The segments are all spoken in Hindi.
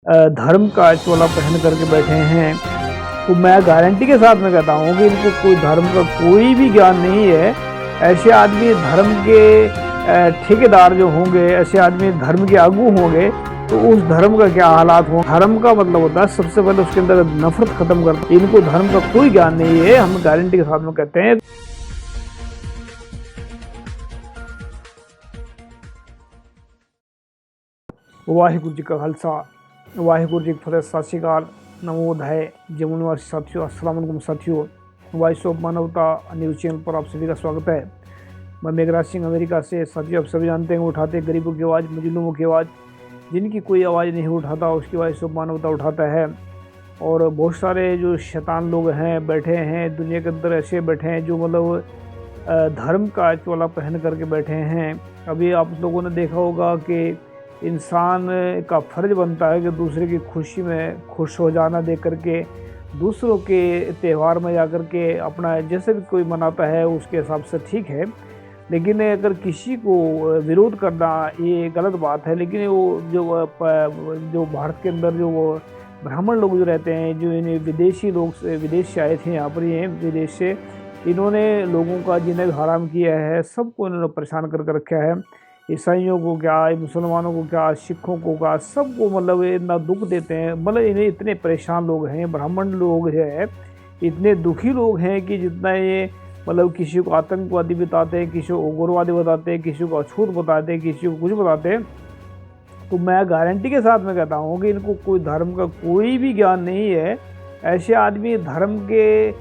धर्म का चोला पहन करके बैठे हैं। तो मैं गारंटी के साथ में कहता हूँ कि इनको कोई धर्म का कोई भी ज्ञान नहीं है। ऐसे आदमी धर्म के ठेकेदार जो होंगे, ऐसे आदमी धर्म के आगू होंगे, तो उस धर्म का क्या हालात हों। धर्म का मतलब होता है सबसे पहले उसके अंदर नफरत खत्म करना। इनको धर्म का कोई ज्ञान नहीं है, हम गारंटी के साथ में कहते हैं। वाहिगुरु जी का खालसा, वाहिगुरु जी की फतेह। सत श्री अकाल, नमोदय जमुनवासी साथियों, अस्सलाम वालेकुम साथियों। वॉइस ऑफ मानवता न्यूज़ चैनल पर आप सभी का स्वागत है। मैं मेघराज सिंह अमेरिका से। साथियों, आप सभी जानते हैं उठाते गरीबों की आवाज़, मजलूमों की आवाज़, जिनकी कोई आवाज़ नहीं उठाता उसकी वॉइस ऑफ मानवता उठाता है। और बहुत सारे जो शैतान लोग हैं बैठे हैं दुनिया के अंदर, ऐसे बैठे हैं जो मतलब धर्म का चोला पहन करके बैठे हैं। अभी आप लोगों ने देखा होगा कि इंसान का फ़र्ज बनता है कि दूसरे की खुशी में खुश हो जाना, देख करके दूसरों के त्यौहार में जा कर के अपना जैसे भी कोई मनाता है उसके हिसाब से ठीक है। लेकिन अगर किसी को विरोध करना ये गलत बात है। लेकिन वो जो भारत के अंदर जो वो ब्राह्मण लोग जो रहते हैं, जो इन्हें विदेशी लोग विदेश से आए थे यहाँ पर, ये विदेश से, इन्होंने लोगों का जीना हराम किया है। सबको इन्होंने परेशान करके रखा है। ईसाइयों को क्या, मुसलमानों को क्या, सिखों को क्या, सबको मतलब इतना दुख देते हैं। मतलब इन्हें इतने परेशान लोग हैं, ब्राह्मण लोग जो है इतने दुखी लोग हैं कि जितना ये मतलब किसी को आतंकवादी बताते हैं, किसी को उग्रवादी बताते हैं, किसी को अछूत बताते हैं, किसी को कुछ बताते हैं। तो मैं गारंटी के साथ में कहता हूँ कि इनको कोई धर्म का कोई भी ज्ञान नहीं है। ऐसे आदमी धर्म के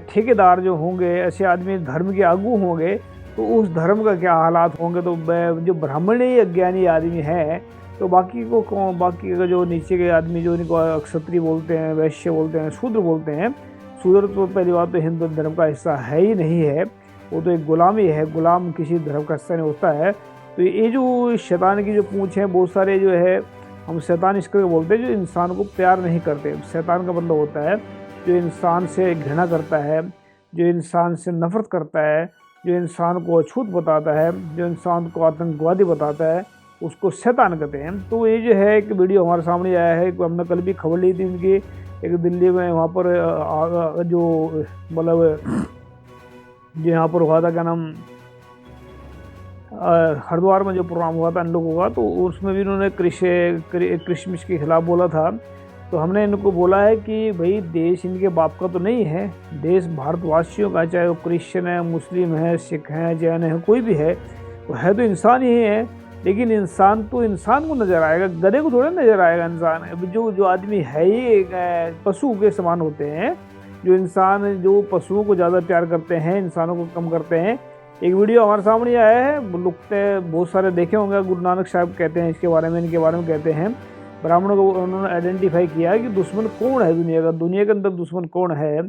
ठेकेदार जो होंगे, ऐसे आदमी धर्म के आगू होंगे, तो उस धर्म का क्या हालात होंगे। तो जो ब्राह्मण ही अज्ञानी आदमी है, तो बाकी को कौन, बाकी का जो नीचे के आदमी जो इनको क्षत्रिय बोलते हैं, वैश्य बोलते हैं, शूद्र बोलते हैं। शूद्र तो पहली बात तो हिंदू धर्म का हिस्सा है ही नहीं है, वो तो एक गुलामी है। गुलाम किसी धर्म का हिस्सा नहीं होता है। तो ये जो शैतान की जो पूँछ है, बहुत सारे जो है हम शैतान इसको बोलते हैं, जो इंसान को प्यार नहीं करते। शैतान का मतलब होता है जो इंसान से घृणा करता है, जो इंसान से नफरत करता है, जो इंसान को अछूत बताता है, जो इंसान को आतंकवादी बताता है, उसको शैतान कहते हैं। तो ये जो है एक वीडियो हमारे सामने आया है। हमने कल भी खबर ली थी उनकी, एक दिल्ली में वहाँ पर जो मतलब जो यहाँ पर हुआ था, क्या नाम, हरिद्वार में जो प्रोग्राम हुआ था इन लोगों का, तो उसमें भी उन्होंने क्रिसमस के खिलाफ बोला था। तो हमने इनको बोला है कि भाई देश इनके बाप का तो नहीं है, देश भारतवासियों का, चाहे वो क्रिश्चियन है, मुस्लिम है, सिख है, जैन है, कोई भी है, वो है तो इंसान ही है। लेकिन इंसान तो इंसान को नज़र आएगा, गधे को थोड़ा नज़र आएगा इंसान। अब जो आदमी है ही पशु के समान होते हैं। जो इंसान जो पशुओं को ज़्यादा प्यार करते हैं, इंसानों को कम करते हैं। एक वीडियो हमारे सामने आया है, लुकते बहुत सारे देखे होंगे। गुरु नानक साहब कहते हैं इसके बारे में, इनके बारे में कहते हैं। ब्राह्मणों को उन्होंने आइडेंटिफाई किया है कि दुश्मन कौन है दुनिया का, दुनिया के अंदर दुश्मन कौन है।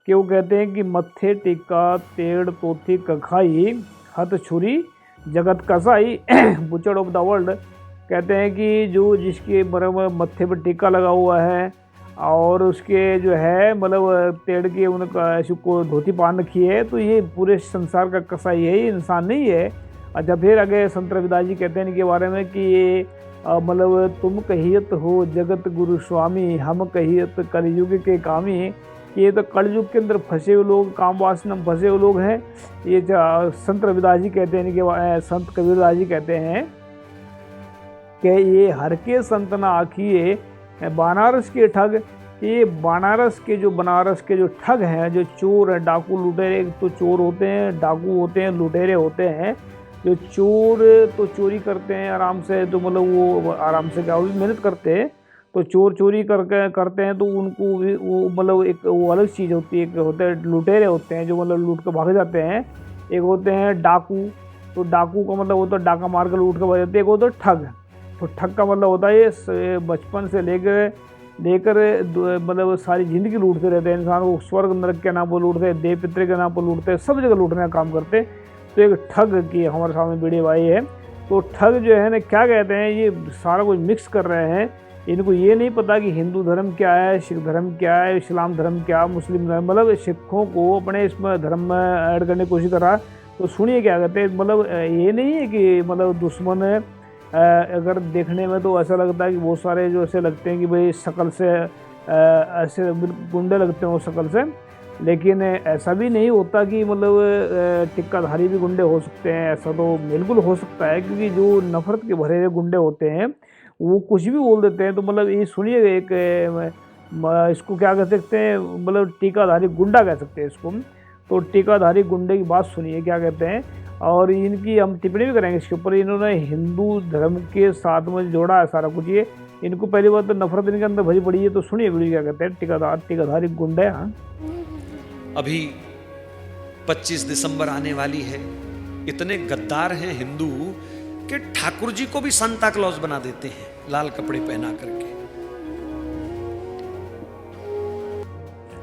कि वो कहते हैं कि मत्थे टिक्का तेड़ तोती कखाई, हथ छुरी जगत कसाई, बुचड़ ऑफ द वर्ल्ड। कहते हैं कि जो जिसके बराबर मत्थे पर टिक्का लगा हुआ है और उसके जो है मतलब पेड़ के उनका ऐसी को धोती पहन रखी है, तो ये पूरे संसार का कसाई है, ये इंसान नहीं है। अच्छा, फिर आगे संत रविदास जी कहते हैं इनके बारे में कि ये मतलब तुम कहियत हो जगत गुरु स्वामी, हम कहियत कलयुग के कामी। ये तो कलयुग के अंदर फंसे हुए लोग, काम वासना में फंसे हुए लोग हैं। ये संत रविदास जी कहते हैं इनके, संत कबीरदास जी कहते हैं कि ये हर के संत ना आखिए बनारस के ठग। ये बनारस के जो ठग हैं, जो चोर हैं, डाकू लुटेरे, एक तो चोर होते हैं, डाकू होते हैं, लुटेरे होते हैं। जो चोर तो चोरी करते हैं आराम से, तो मतलब वो आराम से क्या, वो भी मेहनत करते हैं। तो चोर चोरी करते हैं, तो उनको वो मतलब एक वो अलग चीज़ होती है। एक होते हैं लुटेरे होते हैं जो मतलब लूट कर भाग जाते हैं। एक होते हैं डाकू, तो डाकू का मतलब होता है डाका मार कर लूट कर भाग जाते हैं। एक होता है ठग, तो ठग का मतलब होता है ये बचपन से लेकर मतलब सारी ज़िंदगी लूटते रहते हैं इंसान को। स्वर्ग नरक के नाम पर लूटते हैं, देव पितृ के नाम पर लूटते हैं, सब जगह लूटने का काम करते हैं। तो एक ठग की हमारे सामने वीडियो आई है। तो ठग जो है ना, क्या कहते हैं, ये सारा कुछ मिक्स कर रहे हैं। इनको ये नहीं पता कि हिंदू धर्म क्या है, सिख धर्म क्या है, इस्लाम धर्म क्या, मुस्लिम धर्म, मतलब सिखों को अपने इसमें धर्म में ऐड करने की कोशिश कर रहा है। तो सुनिए क्या कहते हैं। मतलब ये नहीं है कि मतलब दुश्मन अगर देखने में तो ऐसा लगता है कि बहुत सारे जो ऐसे लगते हैं कि भाई शक्ल से ऐसे गुंडे लगते हैं वो शक्ल से, लेकिन ऐसा भी नहीं होता कि मतलब टिक्काधारी भी गुंडे हो सकते हैं। ऐसा तो बिल्कुल हो सकता है, क्योंकि जो नफरत के भरे हुए गुंडे होते हैं वो कुछ भी बोल देते हैं। तो मतलब ये सुनिए, एक इसको क्या कह सकते हैं, मतलब टीकाधारी गुंडा कह सकते हैं इसको। तो टीकाधारी गुंडे की बात सुनिए क्या कहते हैं, और इनकी हम टिप्पणी भी करेंगे इसके ऊपर। इन्होंने हिंदू धर्म के साथ में जोड़ा है सारा कुछ। ये इनको पहली बात तो नफरत इनके अंदर भरी पड़ी है। तो सुनिए वीडियो क्या कहते हैं टीकाधारी गुंडे। हाँ, अभी 25 दिसंबर आने वाली है। इतने गद्दार हैं हिंदू कि ठाकुर जी को भी सांता क्लॉज बना देते हैं लाल कपड़े पहना करके।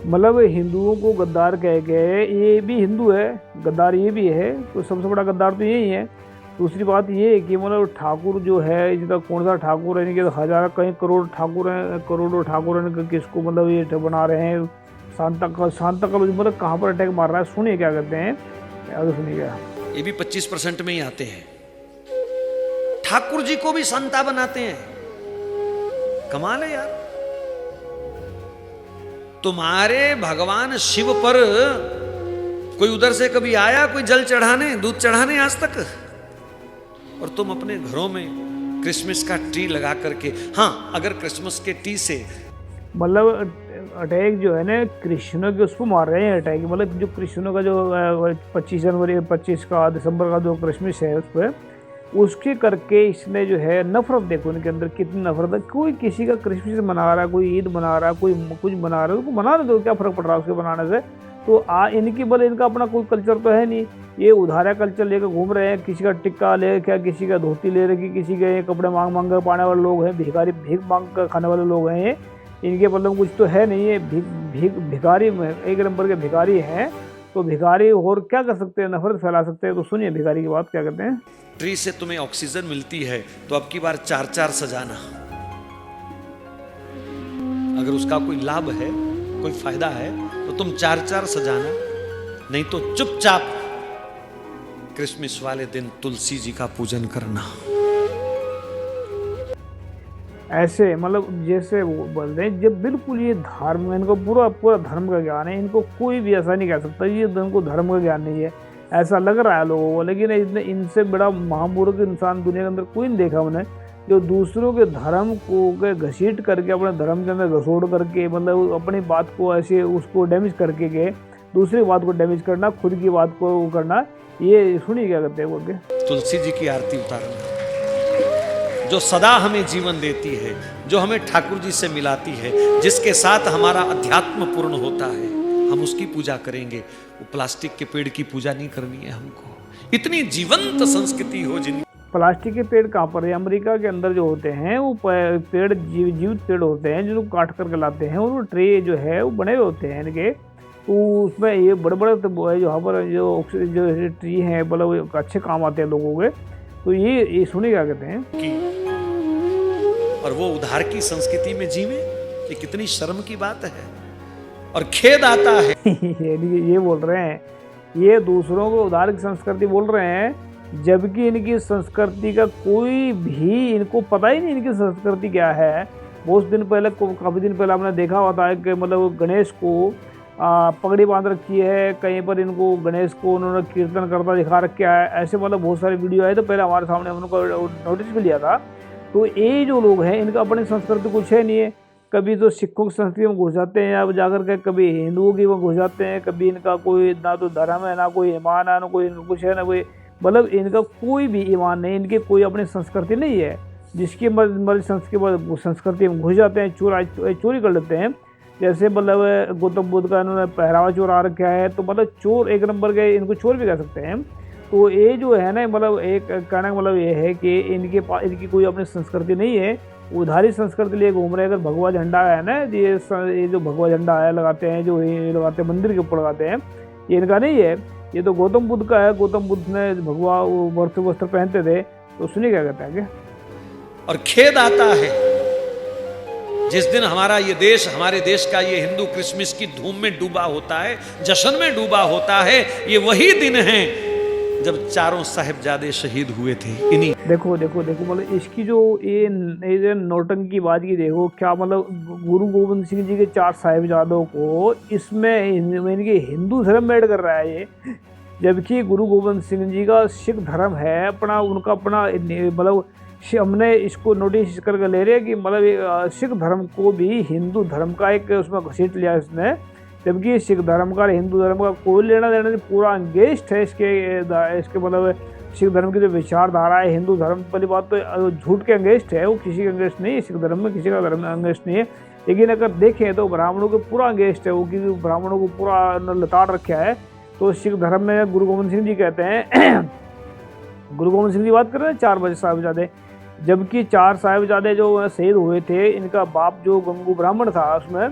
मतलब हिंदुओं को गद्दार कह के, ये भी हिंदू है, गद्दार ये भी है, तो सबसे बड़ा गद्दार तो यही है। दूसरी बात ये है कि मतलब ठाकुर जो है, जितना कौन सा ठाकुर है, इनके तो हजार कई करोड़ ठाकुर हैं, करोड़ों ठाकुर हैं, किसको मतलब ये बना रहे हैं सांता का मतलब कहाँ पर अटैक मार रहा है। सुनिए क्या कहते हैं, आगे सुनिएगा। ये भी 25% में ही आते हैं। ठाकुर जी को भी संता बनाते हैं। कमाल है यार। तुम्हारे भगवान शिव पर कोई उधर से कभी आया कोई जल चढ़ाने, दूध चढ़ाने आज तक? और तुम अपने घरों में क्रिसमस का ट्री लगा करके, हाँ अगर क्रिसमस के ट्री से मतलब अटैक जो है ना कृष्ण के उस पर मार रहे हैं अटैक। मतलब जो कृष्ण का जो 25 जनवरी 25 का दिसंबर का जो क्रिसमस है उस पर, उसके करके इसने जो है नफरत, देखो इनके अंदर कितनी नफरत है। कोई किसी का क्रिसमस मना रहा है, कोई ईद मना रहा है, कोई कुछ मना रहा है, उसको मना दो, क्या फर्क पड़ रहा है उसके बनाने से। तो इनकी बल इनका अपना कोई कल्चर तो है नहीं। ये उधारा कल्चर लेकर घूम रहे हैं। किसी का टिक्का ले, क्या किसी का धोती ले रखी, किसी के कपड़े मांग मांग कर पाने वाले लोग हैं, भिखारी भीख मांग कर खाने वाले लोग हैं। ये इनके मतलब कुछ तो है नहीं, ये भिखारी एक नंबर के भिखारी हैं। तो भिखारी और क्या कर सकते हैं, नफरत फैला सकते हैं। तो सुनिए भिखारी की बात क्या कहते हैं। ट्री से तुम्हें ऑक्सीजन मिलती है तो अब की बार 4-4 सजाना। अगर उसका कोई लाभ है, कोई फायदा है, तो तुम 4-4 सजाना, नहीं तो चुपचाप क्रिसमस वाले दिन तुलसी जी का पूजन करना। ऐसे मतलब जैसे वो बोल रहे हैं, जब बिल्कुल ये धर्म, इनको पूरा पूरा धर्म का ज्ञान है। इनको कोई भी ऐसा नहीं कह सकता ये इनको धर्म का ज्ञान नहीं है, ऐसा लग रहा है लोगों को। लेकिन इनसे बड़ा महामूर्ख इंसान दुनिया के अंदर कोई नहीं देखा उन्हें, जो दूसरों के धर्म को घसीट करके अपने धर्म के अंदर घसोड़ करके, मतलब अपनी बात को ऐसे उसको डैमेज करके के दूसरी बात को डैमेज करना, खुद की बात को करना। ये सुनिए क्या कहते हैं बोल के। तुलसी जी की आरती उतारना, जो सदा हमें जीवन देती है, जो हमें ठाकुर जी से मिलाती है, जिसके साथ हमारा अध्यात्म पूर्ण होता है, हम उसकी पूजा करेंगे। वो प्लास्टिक के पेड़ की पूजा नहीं करनी है हमको। इतनी जीवंत संस्कृति हो जिन प्लास्टिक के पेड़ कहाँ पर है? अमेरिका के अंदर जो होते हैं वो पेड़ जीवित पेड़ होते हैं, जो काट करके लाते हैं, और वो ट्रे जो है वो बने हुए होते हैं इनके। तो उसमें ये बड़े बड़े जो यहाँ पर जो ट्री हैं, मतलब अच्छे काम आते हैं लोगों के। तो ये सुनिए क्या कहते हैं कि और वो उधार की संस्कृति में जीवे, ये कितनी शर्म की बात है और खेद आता है। ये बोल रहे हैं, ये दूसरों को उधार की संस्कृति बोल रहे हैं, जबकि इनकी संस्कृति का कोई भी इनको पता ही नहीं इनकी संस्कृति क्या है। बहुत दिन पहले, काफ़ी दिन पहले आपने देखा होता है कि मतलब गणेश को पगड़ी बांध रखी है, कहीं पर इनको गणेश को उन्होंने कीर्तन करता दिखा रखा है। ऐसे मतलब बहुत सारे वीडियो आए तो पहले हमारे सामने उनको नोटिस भी लिया था। तो ये जो लोग हैं इनका अपनी संस्कृति कुछ है नहीं है। कभी तो सिखों की संस्कृति में घुस जाते हैं अब जाकर के, कभी हिंदुओं की में घुस जाते हैं, कभी इनका कोई ना तो धर्म है, ना कोई ईमान है, ना कोई इनका कुछ है, ना कोई मतलब इनका कोई भी ईमान नहीं, इनकी कोई अपनी संस्कृति नहीं है। जिसकी मर्जी संस्कृति में घुस जाते हैं, चोरी कर लेते हैं। जैसे मतलब गौतम बुद्ध का इन्होंने पहरावा चोरा रखा है, तो मतलब चोर एक नंबर के, इनको चोर भी कह सकते हैं। तो ये जो है ना, मतलब एक कहने का मतलब ये है कि इनकी कोई अपनी संस्कृति नहीं है, उधारी संस्कृति लिए घूम रहे हैं। अगर भगवा झंडा है ना, ये जो भगवा झंडा है लगाते हैं, जो ये लगाते हैं मंदिर के ऊपर लगाते हैं, ये इनका नहीं है, ये तो गौतम बुद्ध का है। गौतम बुद्ध ने भगवा वस्त्र पहनते थे। तो सुनिए क्या कहते हैं आगे। और खेद आता है जिस दिन हमारा ये देश, हमारे देश का ये हिंदू क्रिसमस की धूम में डूबा होता है, जश्न में डूबा होता है, ये वही दिन है जब चारों साहिबजादे शहीद हुए थे इन्हीं। देखो देखो देखो मतलब इसकी जो ये नौटंकी बाजी देखो क्या मतलब गुरु गोविंद सिंह जी के 4 साहिबजादों को इसमें इनके हिंदू धर्म में ऐड कर रहा है ये, जबकि गुरु गोविंद सिंह जी का सिख धर्म है अपना, उनका अपना मतलब हमने इसको नोटिस करके ले रहे हैं कि मतलब सिख धर्म को भी हिंदू धर्म का एक उसमें घसीट लिया इसने, जबकि सिख धर्म का हिंदू धर्म का कोई लेना देना नहीं, पूरा अंगेस्ट है इसके मतलब सिख धर्म की जो विचारधारा है हिंदू धर्म वाली बात तो झूठ के अंगेस्ट है, वो किसी के अंगेस्ट नहीं है, सिख धर्म में किसी का धर्म अंगेस्ट नहीं है। लेकिन अगर देखें तो ब्राह्मणों के पूरा अंगेस्ट है वो, क्योंकि ब्राह्मणों को पूरा लताड़ रखा है। तो सिख धर्म में गुरु गोविंद सिंह जी कहते हैं गुरु गोविंद सिंह जी बात कर रहे हैं 4 साहिबजादे, जबकि 4 साहिबजादे जो शहीद हुए थे इनका बाप जो गंगू ब्राह्मण था, उसमें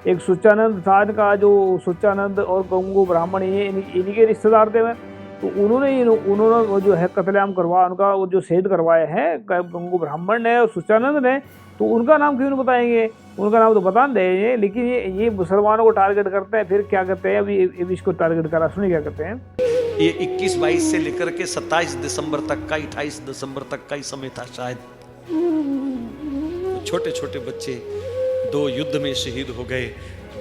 एक सुच्चानंद था इनका, जो सुच्चानंद और गंगू ब्राह्मण ये इन्हीं के रिश्तेदार थे में। तो उन्होंने वो जो है कत्लेआम करवा उनका वो जो शहीद करवाए हैं गंगू ब्राह्मण ने और सुच्चानंद ने, तो उनका नाम क्यों नहीं बताएंगे, उनका नाम तो बता देंगे, लेकिन ये मुसलमानों को टारगेट करते हैं। फिर क्या करते हैं, अभी इसको टारगेट करा, सुनिए क्या करते हैं। ये 21-22 से लेकर के 27 दिसंबर तक का, 28 दिसंबर तक का ही समय था शायद। तो छोटे छोटे बच्चे 2 युद्ध में शहीद हो गए,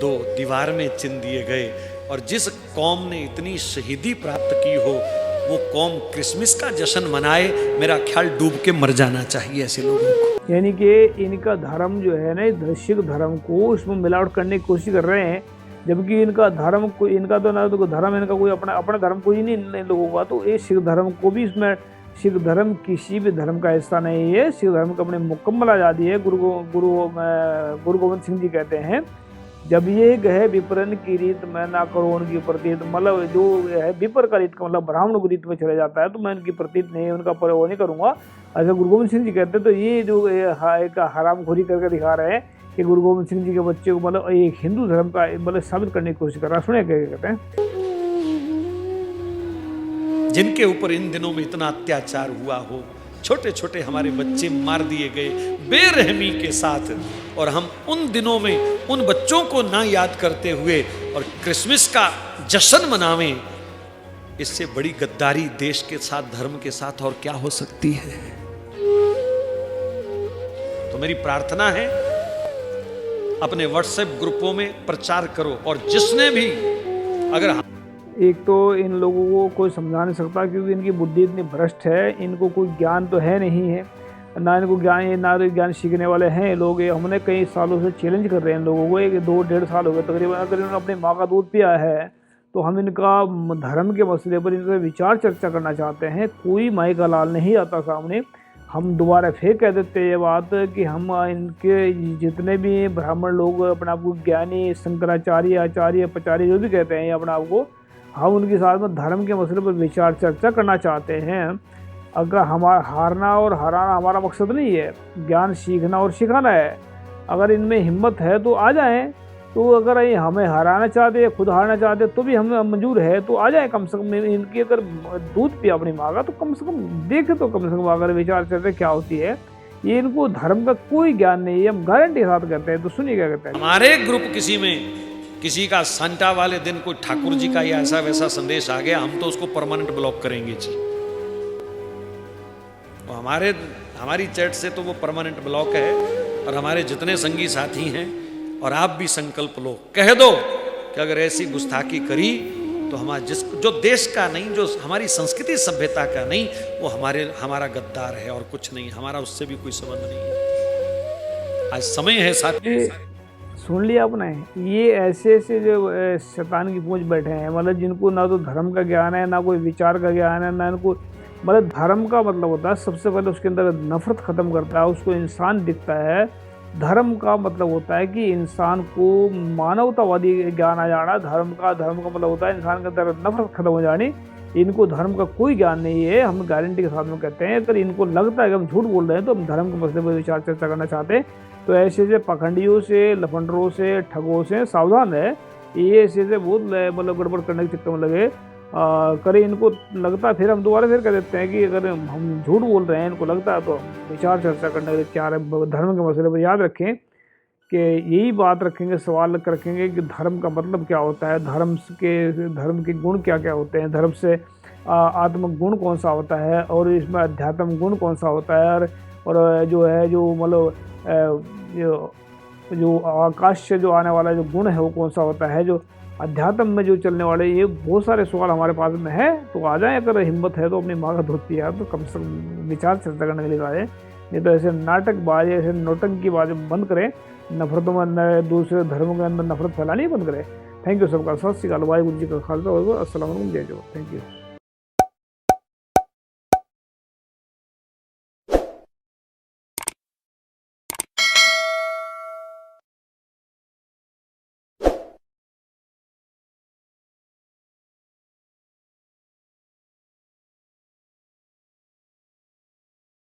2 दीवार में चिन दिए गए, और जिस कौम ने इतनी शहीदी प्राप्त की हो वो कौम क्रिसमस का जश्न मनाए, मेरा ख्याल डूब के मर जाना चाहिए ऐसे लोगों को। यानी कि इनका धर्म जो है ना सिख धर्म को इसमें मिलावट करने की कोशिश कर रहे हैं, जबकि इनका धर्म को इनका तो ना तो धर्म इनका कोई अपना धर्म कोई नहीं इन लोगों का। तो ये सिख धर्म को भी इसमें, सिख धर्म किसी भी धर्म का हिस्सा नहीं है, सिख धर्म को अपने मुकम्मल आज़ादी है। गुरु गोविंद सिंह जी कहते हैं जब ये गए विपरन की रीत मैं ना करो उनकी प्रतीत, मतलब जो है विपर का रीत का मतलब ब्राह्मण को रीत में चले जाता है तो मैं उनकी प्रतीत नहीं, उनका वो नहीं करूँगा, ऐसा गुरु गोविंद सिंह जी कहते हैं। तो ये जो एक हरामखोरी करके दिखा रहे हैं कि गुरु गोविंद सिंह जी के बच्चे को मतलब एक हिंदू धर्म का मतलब साबित करने की कोशिश कर रहा है। सुनिए क्या कहते हैं। जिनके ऊपर इन दिनों में इतना अत्याचार हुआ हो, छोटे छोटे हमारे बच्चे मार दिए गए बेरहमी के साथ, और हम उन दिनों में उन बच्चों को ना याद करते हुए और क्रिसमस का जश्न मनावें, इससे बड़ी गद्दारी देश के साथ, धर्म के साथ और क्या हो सकती है। तो मेरी प्रार्थना है अपने व्हाट्सएप ग्रुपों में प्रचार करो, और जिसने भी अगर एक तो इन लोगों को कोई समझा नहीं सकता क्योंकि इनकी बुद्धि इतनी भ्रष्ट है, इनको कोई ज्ञान तो है नहीं है, ना इनको ज्ञान, ना तो ज्ञान सीखने वाले हैं लोग। हमने कई सालों से चैलेंज कर रहे हैं इन लोगों को, 1-2-1.5 साल हो गए तकरीबन। अगर इन्होंने अपनी माँ का दूध पिया है तो हम इनका धर्म के मसले पर इनसे विचार चर्चा करना चाहते हैं। कोई माई का लाल नहीं आता सामने। हम दोबारा फिर कह देते हैं ये बात कि हम इनके जितने भी ब्राह्मण लोग अपने आप को ज्ञानी, शंकराचार्य, आचार्य, पचार्य जो भी कहते हैं अपने आप को, हम उनके साथ में धर्म के मसले पर विचार चर्चा करना चाहते हैं। अगर हमारा हारना और हराना हमारा मकसद नहीं है, ज्ञान सीखना और सिखाना है। अगर इनमें हिम्मत है तो आ जाएं, तो अगर ये हमें हराना चाहते, खुद हारना चाहते तो भी हमें मंजूर है, तो आ जाए। कम से कम इनकी अगर दूध पिया अपनी माँ का तो कम से कम देखे, तो कम से कम अगर विचार चर्चा क्या होती है। ये इनको धर्म का कोई ज्ञान नहीं है, हम गारंटी के साथ कहते हैं। तो सुनिए क्या कहते हैं। हमारे ग्रुप किसी का संता वाले दिन कोई ठाकुर जी का या ऐसा वैसा संदेश आ गया, हम तो उसको परमानेंट ब्लॉक करेंगे जी। तो हमारी चैट से तो वो परमानेंट ब्लॉक है, और हमारे जितने संगी साथी हैं और आप भी संकल्प लो, कह दो कि अगर ऐसी गुस्ताखी करी तो जो देश का नहीं, जो हमारी संस्कृति सभ्यता का नहीं, वो हमारा गद्दार है और कुछ नहीं, हमारा उससे भी कोई संबंध नहीं है। आज समय है साथी, सुन लिया आपने। ये ऐसे जो शैतान की पूंछ बैठे हैं, मतलब जिनको ना तो धर्म का ज्ञान है, ना कोई विचार का ज्ञान है, ना इनको मतलब धर्म का मतलब होता है सबसे पहले उसके अंदर नफरत खत्म करता है, उसको इंसान दिखता है। धर्म का मतलब होता है कि इंसान को मानवतावादी ज्ञान आ जाना। धर्म का मतलब होता है इंसान के अंदर नफरत खत्म हो जानी। इनको धर्म का कोई ज्ञान नहीं है, हम गारंटी के साथ में कहते हैं। अगर इनको लगता है कि हम झूठ बोल रहे हैं तो हम धर्म के मसले पर विचार चर्चा करना चाहते हैं। तो ऐसे पखंडियों से, लफंडरों से, ठगों से सावधान है। ये ऐसे बहुत मतलब गड़बड़ करने के चक्कर में लगे करें, इनको लगता है। फिर हम दोबारा फिर कह देते हैं कि अगर हम झूठ बोल रहे हैं, इनको लगता है, तो विचार चर्चा करने के तैयार है। धर्म के मसले पर याद रखें कि यही बात रखेंगे, सवाल रखेंगे कि धर्म का मतलब क्या होता है, धर्म के गुण क्या क्या होते हैं, धर्म से आत्म गुण कौन सा होता है और इसमें अध्यात्म गुण कौन सा होता है, और जो है जो मतलब जो आकाश से जो आने वाला जो गुण है वो कौन सा होता है, जो अध्यात्म में जो चलने वाले, ये बहुत सारे सवाल हमारे पास में है। तो आ जाए, अगर हिम्मत है तो अपनी माँ का दूध पिया तो कम से कम विचार चर्चा करने के लिए आ जाए, नहीं तो ऐसे नाटकबाज ऐसे नौटंकी बाज बंद करें, नफरतों में दूसरे धर्मों के अंदर नफरत फैलानी बंद करें। थैंक यू सबका, सत श्री अकाल, वाहिगुरू जी का खालसा, अस्सलाम वालेकुम, जय जवाहर, थैंक यू।